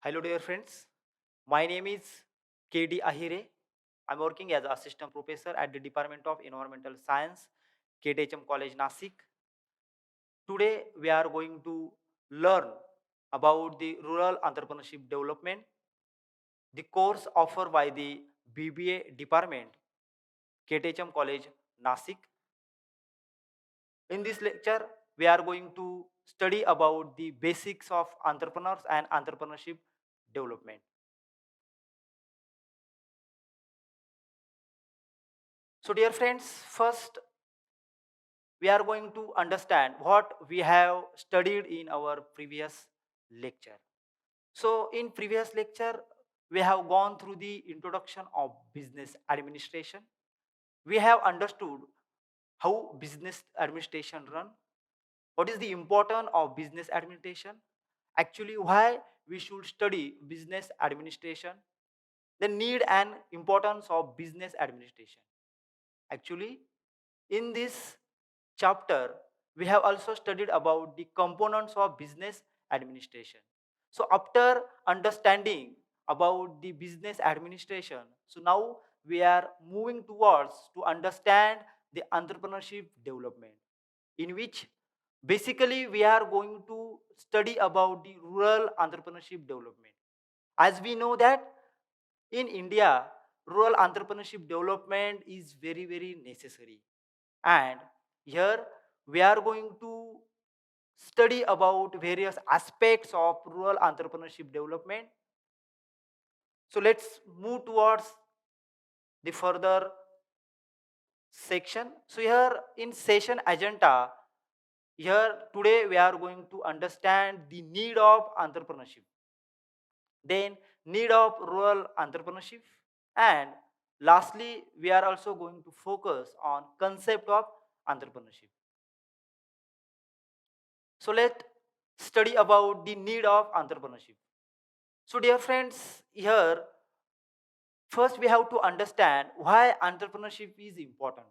Hello, dear friends. My name is KD Ahire. I'm working as assistant professor at the Department of Environmental Science, KTHM College, Nasik. Today, we are going to learn about the rural entrepreneurship development, the course offered by the BBA department, KTHM College, Nasik. In this lecture, we are going to study about the basics of entrepreneurs and entrepreneurship development. So, dear friends, first we are going to understand what we have studied in our previous lecture. So, in previous lecture, we have gone through the introduction of business administration. We have understood how business administration run, what is the importance of business administration, actually why we should study business administration, the need and importance of business administration. Actually, in this chapter, we have also studied about the components of business administration. So after understanding about the business administration, so now we are moving towards to understand the entrepreneurship development, in which basically we are going to study about the rural entrepreneurship development. As we know that in India, rural entrepreneurship development is very, very necessary. And here we are going to study about various aspects of rural entrepreneurship development. So let's move towards the further section. So here in session agenda, here today we are going to understand the need of entrepreneurship, then need of rural entrepreneurship, and lastly we are also going to focus on concept of entrepreneurship. So let's study about the need of entrepreneurship. So dear friends, here first we have to understand why entrepreneurship is important.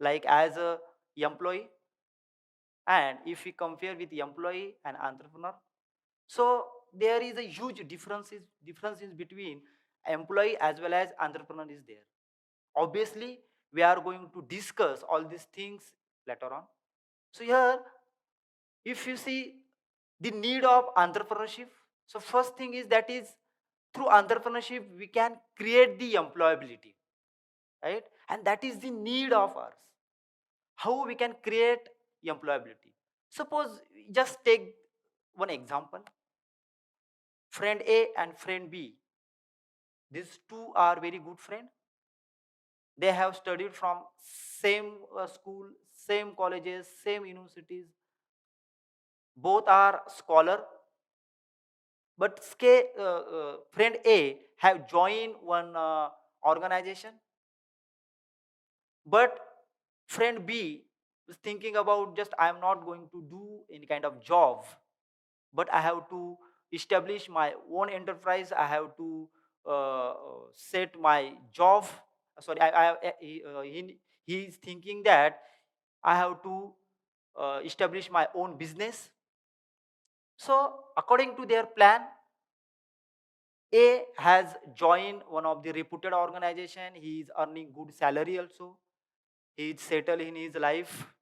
Like as a employee, and if we compare with the employee and entrepreneur, so there is a huge differences between employee as well as entrepreneur is there. Obviously, we are going to discuss all these things later on. So here, if you see the need of entrepreneurship, so first thing is that is through entrepreneurship we can create the employability, right? And that is the need of ours. How we can create employability? Suppose just take one example. Friend A and friend B. These two are very good friends. They have studied from same school, same colleges, same universities. Both are scholar, but friend A have joined one organization, but friend B is thinking about just I am not going to do any kind of job, but I have to establish my own enterprise. I have to set my job. Sorry, he is thinking that I have to establish my own business. So, according to their plan, A has joined one of the reputed organization. He is earning good salary also. He is settled in his life.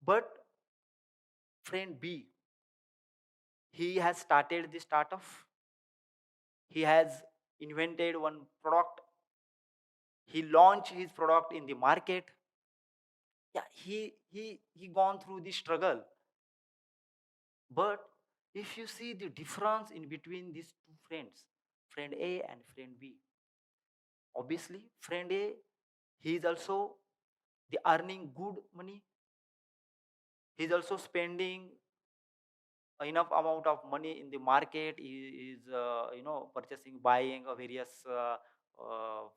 But friend B, he has started the startup. He has invented one product. He launched his product in the market. Yeah, he gone through the struggle. But if you see the difference in between these two friends, friend A and friend B, obviously friend A, he is also the earning good money. He's also spending enough amount of money in the market. He is purchasing, buying various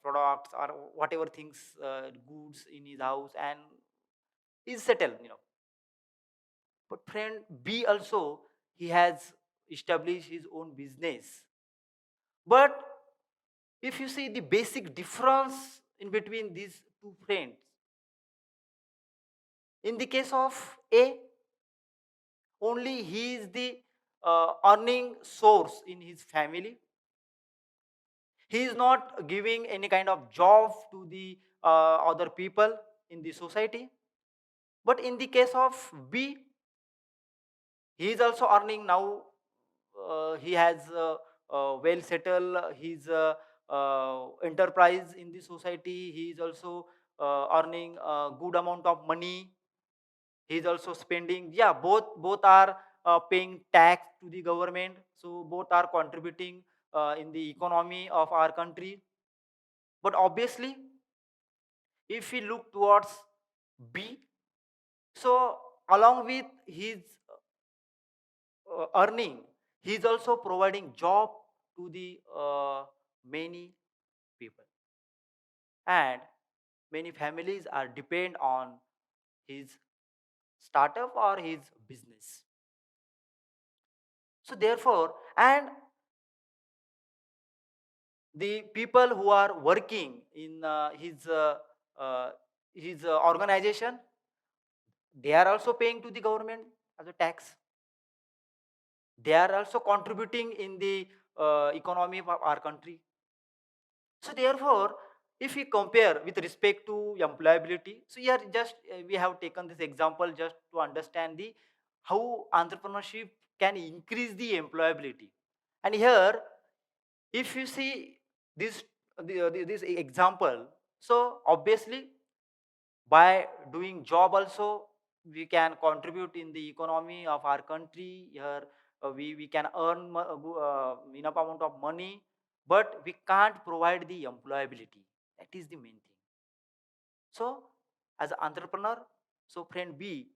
products or whatever things, goods in his house, and is settled. But friend B also, he has established his own business. But if you see the basic difference in between these two friends, in the case of A, only he is the earning source in his family. He is not giving any kind of job to the other people in the society. But in the case of B, he is also earning now. He has well settled his enterprise in the society. He is also earning a good amount of money. He is also spending. Yeah, both are paying tax to the government. So both are contributing in the economy of our country. But obviously, if we look towards B, so along with his earning, he is also providing job to the many people, and many families are depend on his startup or his business. So therefore, and the people who are working in uh, his organization, they are also paying to the government as a tax. They are also contributing in the economy of our country. So therefore, if we compare with respect to employability, so here just we have taken this example just to understand the how entrepreneurship can increase the employability. And here, if you see this this example, so obviously by doing job also we can contribute in the economy of our country. Here we can earn enough amount of money, but we can't provide the employability. That is the main thing. So as an entrepreneur, so friend B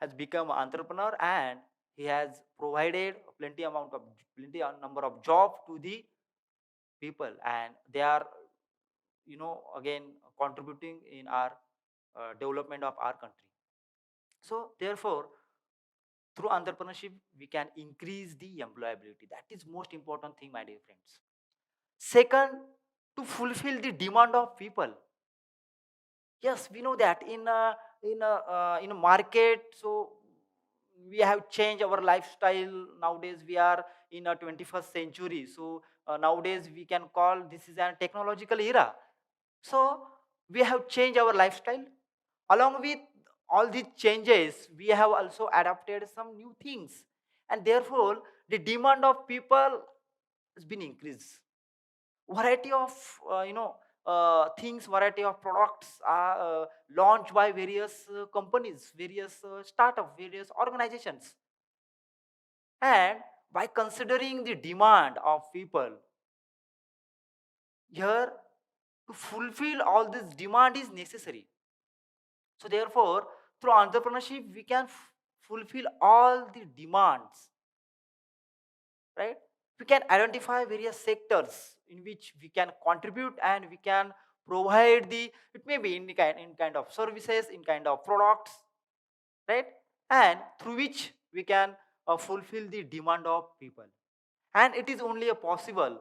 has become an entrepreneur, and he has provided plenty a number of job to the people, and they are, again, contributing in our development of our country. So therefore, through entrepreneurship we can increase the employability. That is most important thing, my dear friends. Second, to fulfill the demand of people. Yes, we know that in a market, so we have changed our lifestyle. Nowadays we are in a 21st century, so nowadays we can call this is a technological era. So we have changed our lifestyle. Along with all these changes, we have also adapted some new things, and therefore the demand of people has been increased. Variety of things, variety of products are launched by various companies, various startup, various organizations. And by considering the demand of people, here, to fulfill all this demand is necessary. So therefore, through entrepreneurship we can fulfill all the demands, right? We can identify various sectors in which we can contribute, and we can provide the, it may be in kind of services, in kind of products, right? And through which we can fulfill the demand of people. And it is only a possible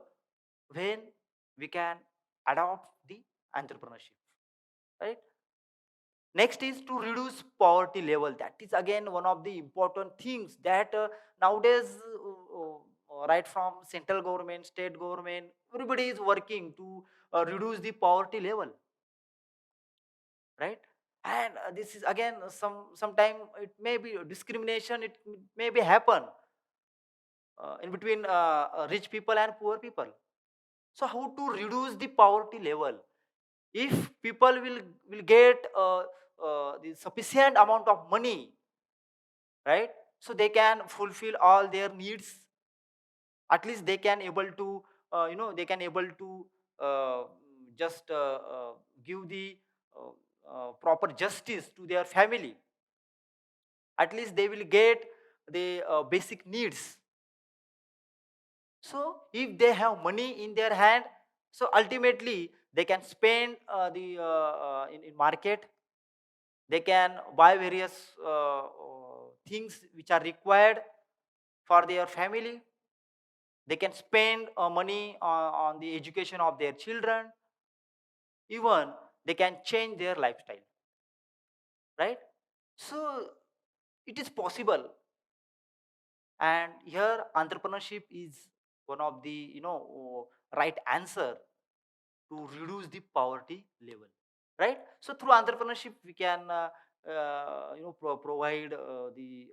when we can adopt the entrepreneurship, right? Next is to reduce poverty level. That is again one of the important things that nowadays, right from central government, state government, everybody is working to reduce the poverty level, right? And this is again sometime it may be discrimination. It may be happen in between rich people and poor people. So how to reduce the poverty level? If people will get the sufficient amount of money, right, so they can fulfill all their needs. At least they can able to they can able to uh, just give the uh, proper justice to their family. At least they will get the basic needs. So if they have money in their hand, so ultimately they can spend in market. They can buy various things which are required for their family. They can spend money on the education of their children. Even they can change their lifestyle, right? So it is possible. And here entrepreneurship is one of the right answer to reduce the poverty level, right? So through entrepreneurship we can provide the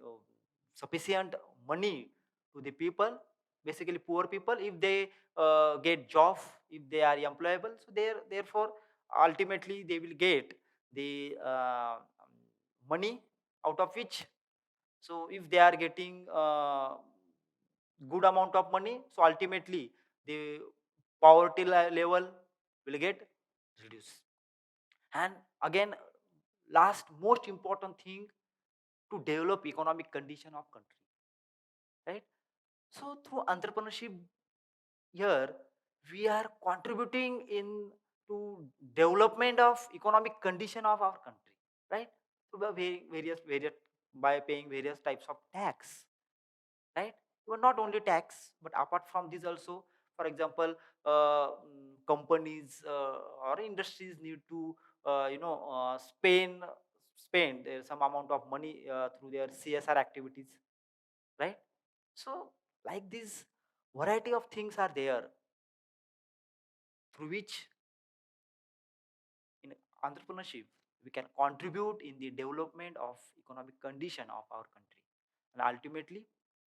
sufficient money to the people, basically poor people, if they get job, if they are employable, so therefore ultimately they will get the money out of which. So if they are getting good amount of money, so ultimately the poverty level will get reduced. And again, last most important thing, to develop economic condition of country, right? So through entrepreneurship here we are contributing in to development of economic condition of our country, right? So by various by paying various types of tax, right? Well, not only tax, but apart from this also, for example, companies or industries need to spend some amount of money through their CSR activities, right? So like this variety of things are there through which in entrepreneurship we can contribute in the development of economic condition of our country. And ultimately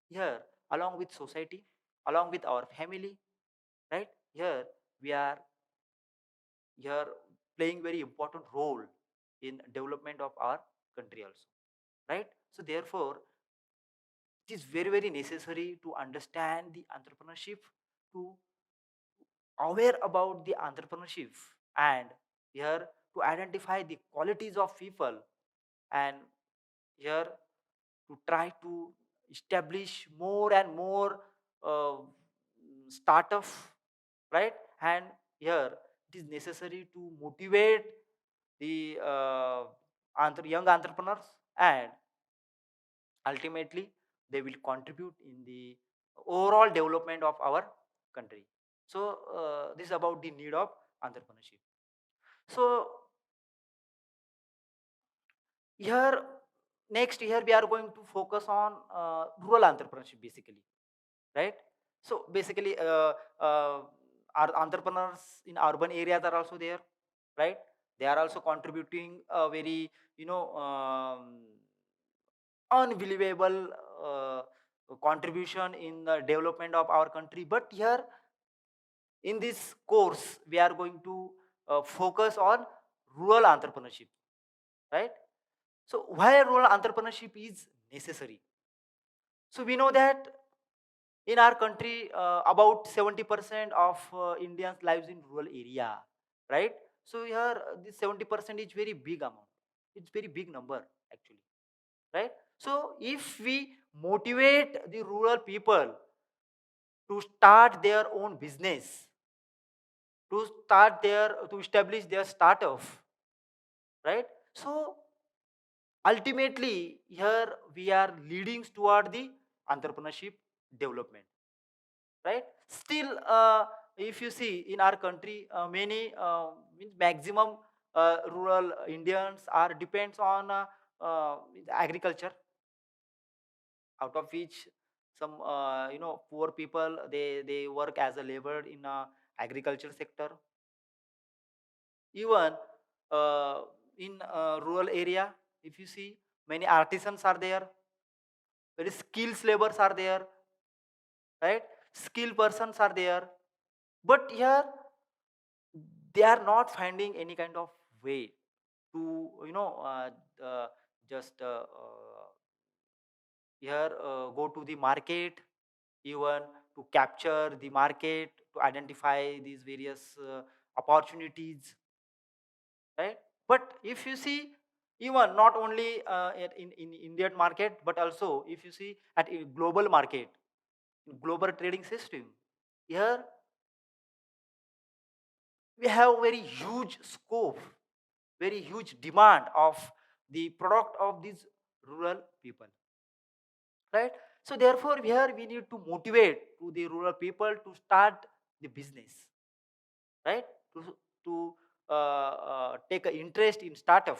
here, along with society, along with our family, right, here we are here playing very important role in development of our country also, right? So therefore it is very necessary to understand the entrepreneurship, to aware about the entrepreneurship, and here to identify the qualities of people, and here to try to establish more and more uh, startup, right? And here it is necessary to motivate the young entrepreneurs, and ultimately they will contribute in the overall development of our country. So this is about the need of entrepreneurship. So here, next here we are going to focus on rural entrepreneurship basically, right? So basically our entrepreneurs in urban areas are also there, right? They are also contributing a very unbelievable contribution in the development of our country. But here in this course we are going to focus on rural entrepreneurship, right? So why rural entrepreneurship is necessary? So we know that in our country about 70% of Indians lives in rural area, right? So here this 70% is very big amount, it's very big number actually, right? So if we motivate the rural people to start their own business, to establish their startup, right? So ultimately here we are leading toward the entrepreneurship development, right? Still if you see in our country many means maximum rural Indians are depends on agriculture, out of which some poor people, they work as a labor in agriculture sector. Even uh, in rural area, if you see, many artisans are there, very skills labors are there, right? Skilled persons are there, but here they are not finding any kind of way to uh, just here go to the market, even to capture the market, to identify these various opportunities, right? But if you see, even not only in Indian market, but also if you see at a global market, global trading system, here we have very huge scope, very huge demand of the product of these rural people, right? So therefore here we need to motivate to the rural people to start the business, right? To take an interest in startup.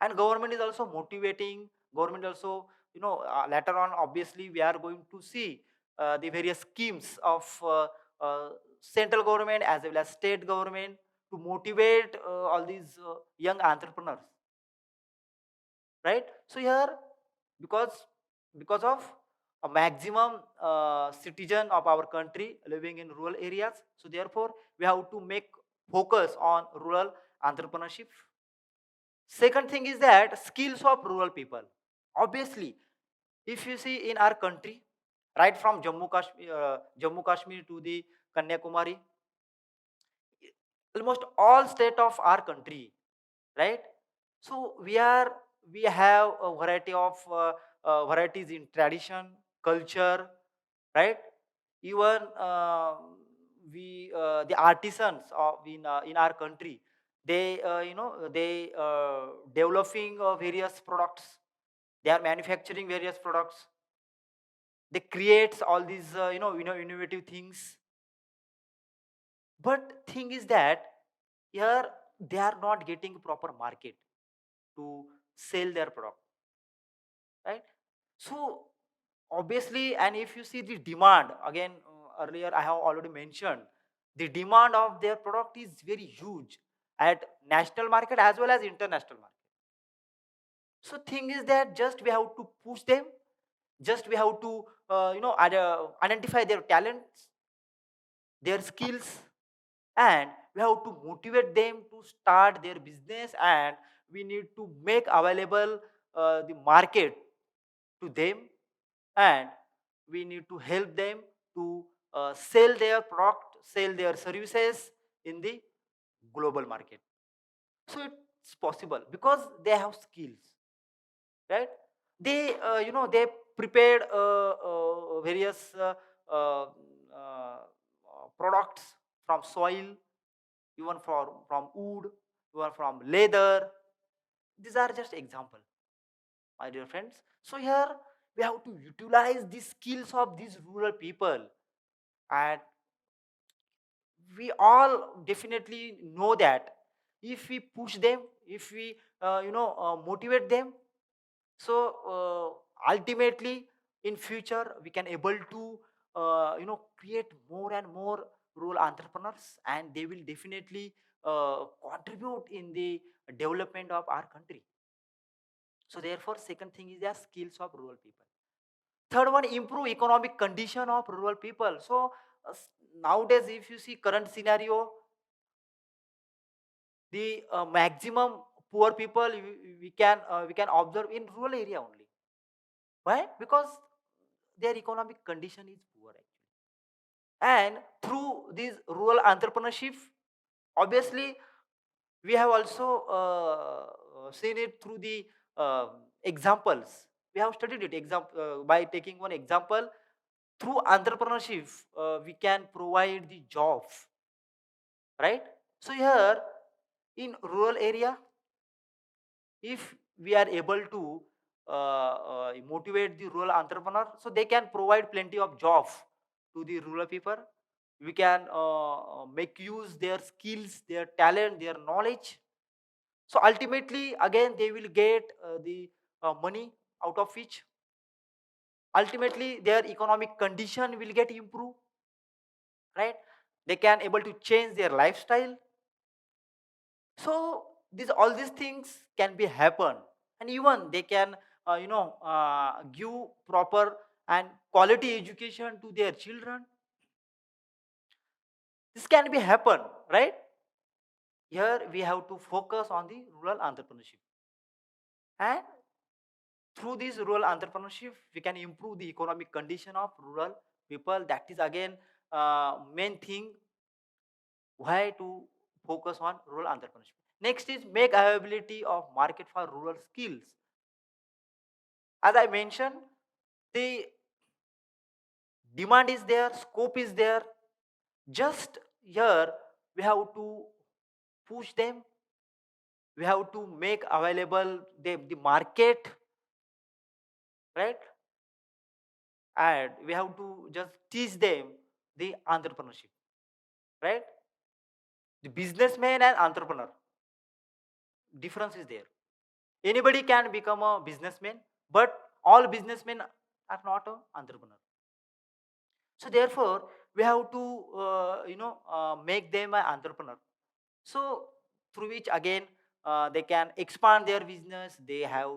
And government is also motivating, government also later on obviously we are going to see the various schemes of central government as well as state government to motivate all these young entrepreneurs, right? So here, because because of a maximum citizen of our country living in rural areas, so therefore we have to make focus on rural entrepreneurship. Second thing is that skills of rural people. Obviously, if you see in our country, right from Jammu Kashmir to the Kanyakumari, almost all state of our country, right? So we have a variety of varieties in tradition, culture, right? Even the artisans of in our country, they they developing various products, they are manufacturing various products, they create all these innovative things. But thing is that here they are not getting proper market to sell their product, right? So obviously, and if you see the demand again, earlier I have already mentioned, the demand of their product is very huge at national market as well as international market. So thing is that just we have to push them, just we have to identify their talents, their skills, and we have to motivate them to start their business, and we need to make available the market to them, and we need to help them to sell their product, sell their services in the global market. So it's possible because they have skills, right? They they prepared various products from soil, even from wood, even from leather. These are just example, my dear friends. So here we have to utilize the skills of these rural people, and we all definitely know that if we push them, if we motivate them, so ultimately in future we can able to create more and more rural entrepreneurs, and they will definitely contribute in the development of our country. So therefore second thing is the skills of rural people. Third one, improve economic condition of rural people. So nowadays if you see current scenario, the maximum poor people we can observe in rural area only. Why? Because their economic condition is poor actually. And through this rural entrepreneurship, obviously we have also seen it through the examples. We have studied it by taking one example. Through entrepreneurship, we can provide the jobs, right? So here in rural area, if we are able to motivate the rural entrepreneur, so they can provide plenty of jobs to the rural people. We can make use their skills, their talent, their knowledge. So ultimately again they will get the money out of which ultimately their economic condition will get improved, right? They can able to change their lifestyle. So these all these things can be happen, and even they can give proper and quality education to their children. This can be happen, right? Here we have to focus on the rural entrepreneurship, and through this rural entrepreneurship we can improve the economic condition of rural people. That is again main thing why to focus on rural entrepreneurship. Next is make availability of market for rural skills. As I mentioned, the demand is there, scope is there. Just here we have to push them, we have to make available the market, right? And we have to just teach them the entrepreneurship, right? The businessman and entrepreneur, difference is there. Anybody can become a businessman, but all businessmen are not an entrepreneur. So therefore, we have to make them an entrepreneur. So through which again they can expand their business. They have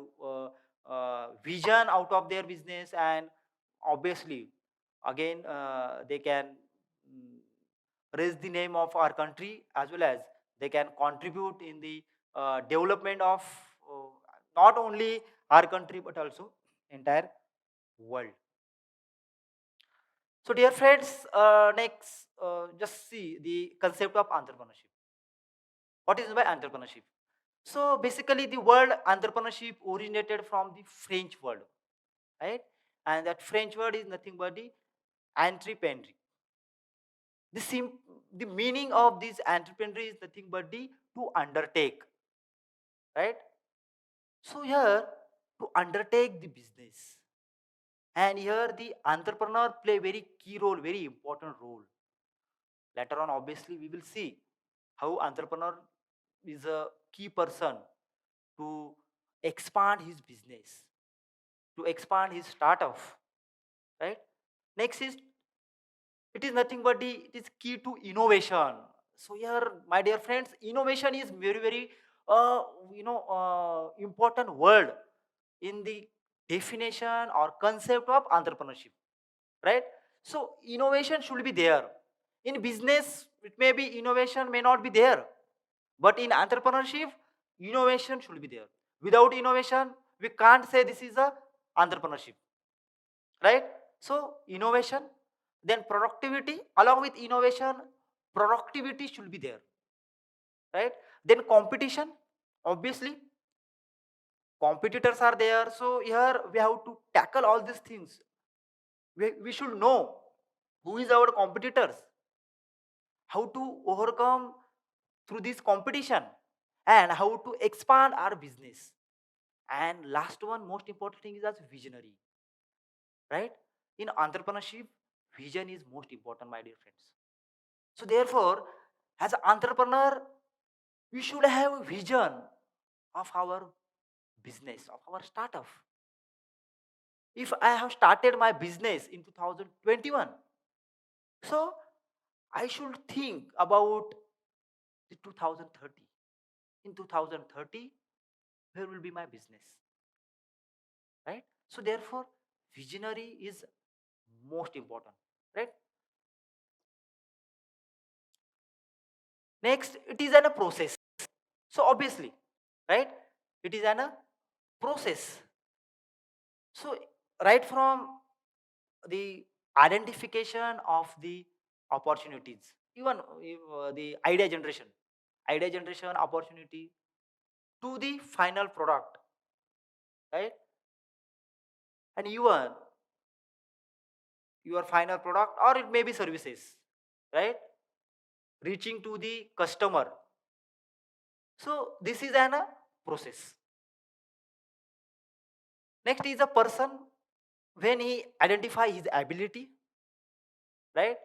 vision out of their business, and obviously again they can mm, raise the name of our country, as well as they can contribute in the development of uh, not only our country but also entire world. So dear friends, next just see the concept of entrepreneurship. What is by entrepreneurship? So basically, the word entrepreneurship originated from the French word, right? And that French word is nothing but the entrepreneur. The the meaning of this entrepreneur is nothing but the to undertake, right? So here to undertake the business, and here the entrepreneur play very key role, very important role. Later on, obviously, we will see how entrepreneur is a key person to expand his business, to expand his startup, right? Next is, it is nothing but the, it is key to innovation. So here, my dear friends, innovation is very very important word in the definition or concept of entrepreneurship, right? So innovation should be there. In business, it may be innovation may not be there, but in entrepreneurship, innovation should be there. Without innovation, we can't say this is a entrepreneurship, right? So innovation, then productivity, along with innovation, productivity should be there, right? Then competition, obviously, competitors are there. So here we have to tackle all these things. We should know who is our competitors, how to overcome through this competition, and how to expand our business. And last one, most important thing is as visionary, right? In entrepreneurship, vision is most important, my dear friends. So therefore, as an entrepreneur, we should have a vision of our business, of our startup. If I have started my business in 2021, so I should think about the 2030. In 2030, where will be my business, right? So therefore, visionary is most important, right? Next, it is an a process. So obviously, right? It is an a process. So right from the identification of the opportunities, even the idea generation opportunity to the final product, right? And even your final product, or it may be services, right? Reaching to the customer. So this is an a process. Next is a person, when he identify his ability, right?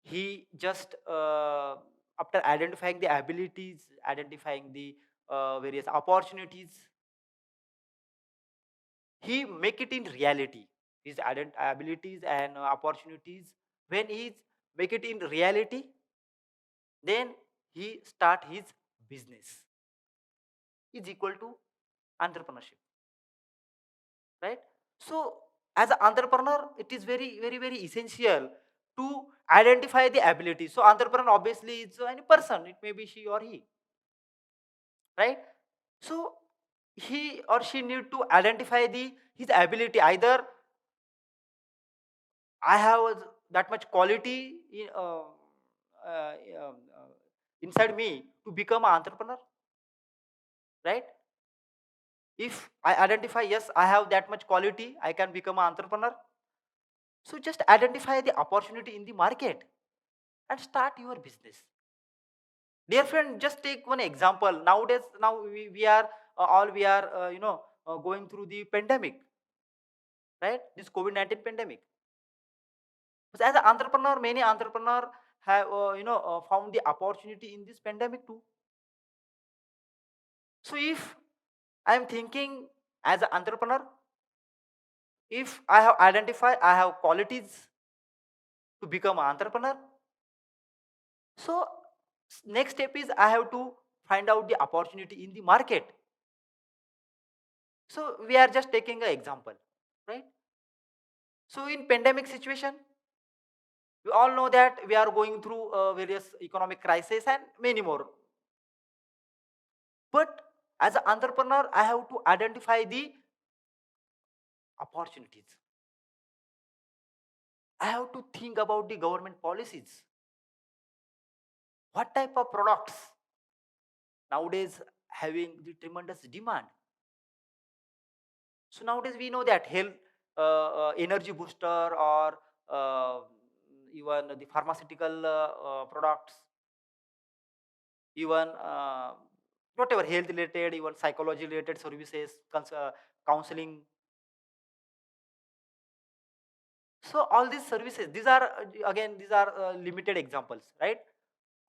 He just after identifying the abilities, identifying the various opportunities, he make it in reality. His abilities and opportunities, when he make it in reality, then he start his business, is equal to entrepreneurship, right? So as an entrepreneur, it is very very very essential to identify the ability. So entrepreneur obviously is any person, it may be she or he, right? So he or she need to identify the his ability. Either I have that much quality uh, um, uh, inside me to become an entrepreneur, right? If I identify, yes, I have that much quality, I can become an entrepreneur. So just identify the opportunity in the market and start your business. Dear friend, just take one example. Nowadays, now we are all we are going through the pandemic, right? This COVID-19 pandemic. But as an entrepreneur, many entrepreneur have found the opportunity in this pandemic too. So if I am thinking as an entrepreneur, If I have identified, I have qualities to become an entrepreneur. So next step is I have to find out the opportunity in the market. So we are just taking an example, right? So in pandemic situation, we all know that we are going through various economic crisis and many more. But as an entrepreneur, I have to identify the opportunities. I have to think about the government policies. What type of products nowadays having the tremendous demand? So nowadays we know that health, energy booster, or uh, even the pharmaceutical products, even whatever health related, even psychology related services, counseling. So all these services, these are again these are limited examples, right?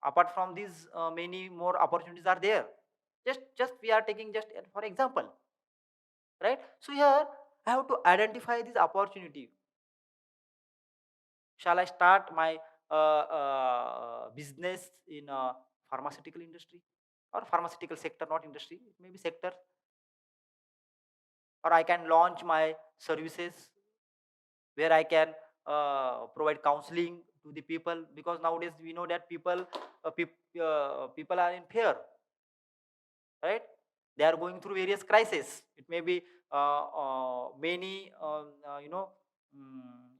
Apart from these, many more opportunities are there. Just we are taking just for example, right? So here I have to identify this opportunity. Shall I start my business in pharmaceutical industry or pharmaceutical sector, not industry, maybe sector, or I can launch my services where I can provide counseling to the people, because nowadays we know that people are in fear, right? They are going through various crises. It may be many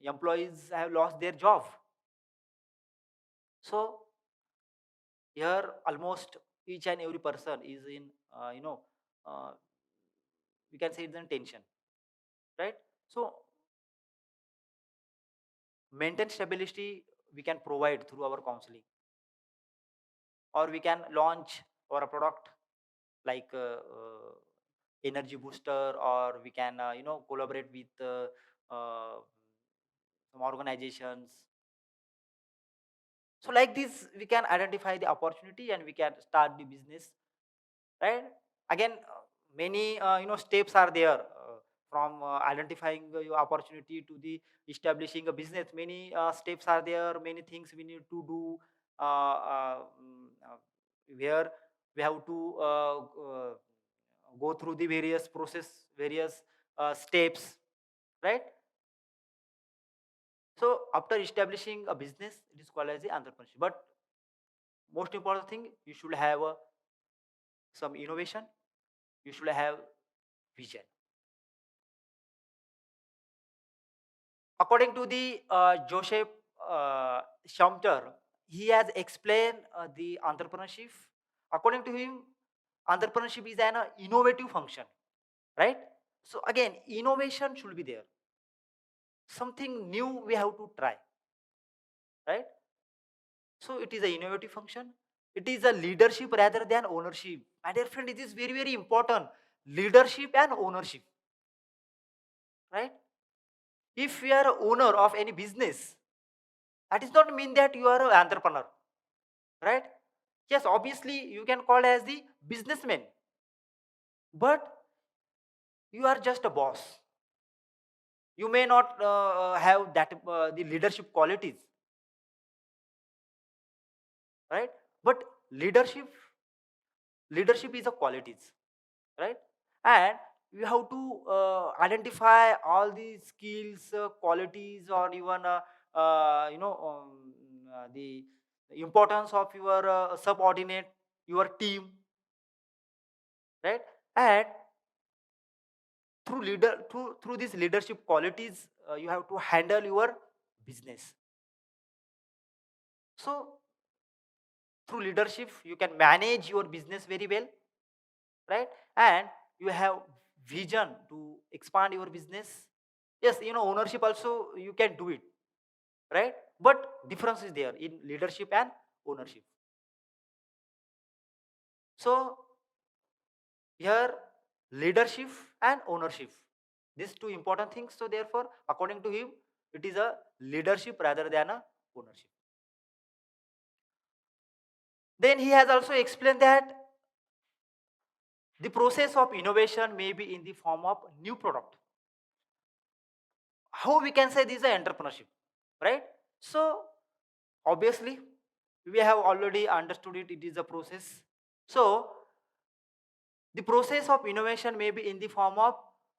employees have lost their job. So here almost each and every person is in uh, we can say it's in tension, right? So maintain stability we can provide through our counseling, or we can launch our product like energy booster, or we can collaborate with some organizations. So like this we can identify the opportunity and we can start the business, right? Again, many steps are there, from identifying your opportunity to the establishing a business. Many steps are there, many things we need to do, where we have to go through the various process, various steps, right? So after establishing a business, it is called as the entrepreneurship. But most important thing, you should have some innovation, you should have vision. According to the Joseph Schumpeter, he has explained the entrepreneurship. According to him, entrepreneurship is an innovative function, right? So again, innovation should be there. Something new we have to try, right? So it is an innovative function. It is a leadership rather than ownership. My dear friend, it is very, very important. Leadership and ownership, right? If we are a owner of any business, that does not mean that you are an entrepreneur, right? Yes, obviously you can call as the businessman, but you are just a boss. You may not have that the leadership qualities, right? But leadership, leadership is a qualities, right? And you have to identify all these skills, qualities, or even the importance of your subordinate, your team, right? And through these leadership qualities, you have to handle your business. So through leadership you can manage your business very well, right? And you have vision to expand your business. Yes, ownership also you can do it, right? But difference is there in leadership and ownership. So here, leadership and ownership, these two important things. So therefore, according to him, it is a leadership rather than a ownership. Then he has also explained that the process of innovation may be in the form of new product. how we can say this is entrepreneurship, right? So obviously we have already understood it, it is a process. So the process of innovation may be in the form of,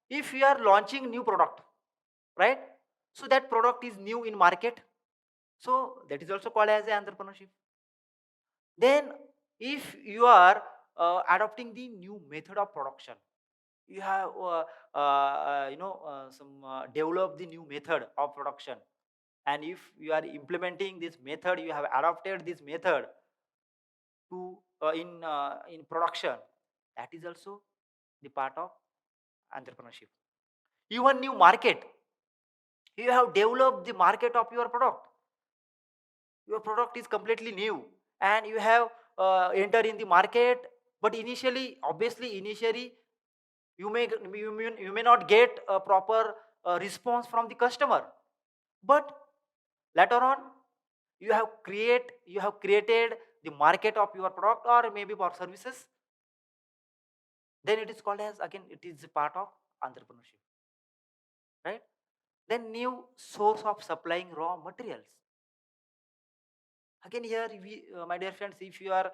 if you are launching new product, right? So that product is new in market, so that is also called as a entrepreneurship. Then if you are adopting the new method of production, you have some develop the new method of production, and if you are implementing this method, you have adopted this method to in production, that is also the part of entrepreneurship. Even new market, you have developed the market of your product, your product is completely new, and you have entered in the market. But initially, obviously initially, you may not get a proper response from the customer, but later on you have created the market of your product or maybe for services, then it is called as, again, it is a part of entrepreneurship, right? Then new source of supplying raw materials. Again here we, my dear friends, if you are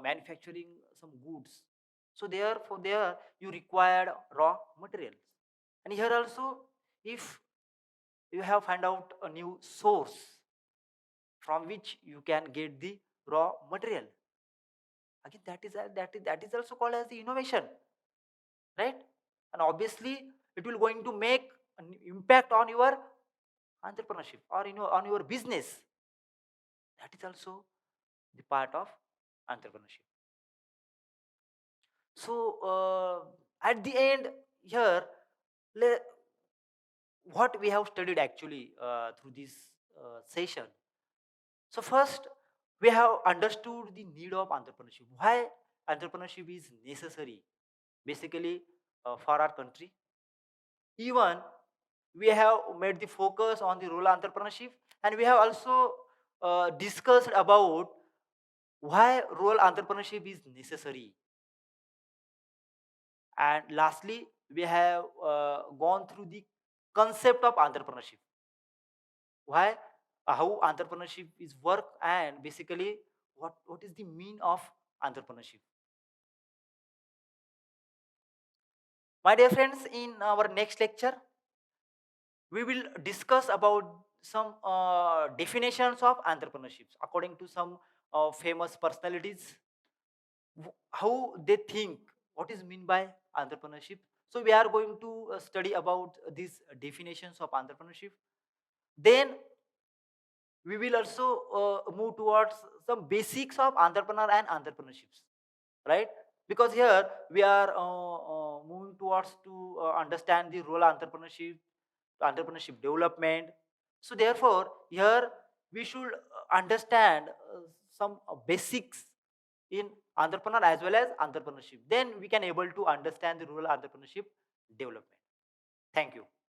manufacturing some goods, so therefore there you required raw materials. And here also, if you have find out a new source from which you can get the raw material, again that is also called as the innovation, right? And obviously it will going to make an impact on your entrepreneurship or on your business, that is also the part of entrepreneurship. So at the end here, le- what we have studied actually through this session. So first, we have understood the need of entrepreneurship, why entrepreneurship is necessary basically for our country. Even we have made the focus on the rural entrepreneurship, and we have also discussed about why rural entrepreneurship is necessary. And lastly, we have gone through the concept of entrepreneurship, why how entrepreneurship is work, and basically what is the mean of entrepreneurship. My dear friends, in our next lecture we will discuss about some definitions of entrepreneurships according to some famous personalities, how they think, what is mean by entrepreneurship. So we are going to study about these definitions of entrepreneurship. Then we will also move towards some basics of entrepreneur and entrepreneurships, right? Because here we are moving towards to understand the role entrepreneurship development. So therefore here we should understand some basics in entrepreneur as well as entrepreneurship, then we can able to understand the rural entrepreneurship development. Thank you.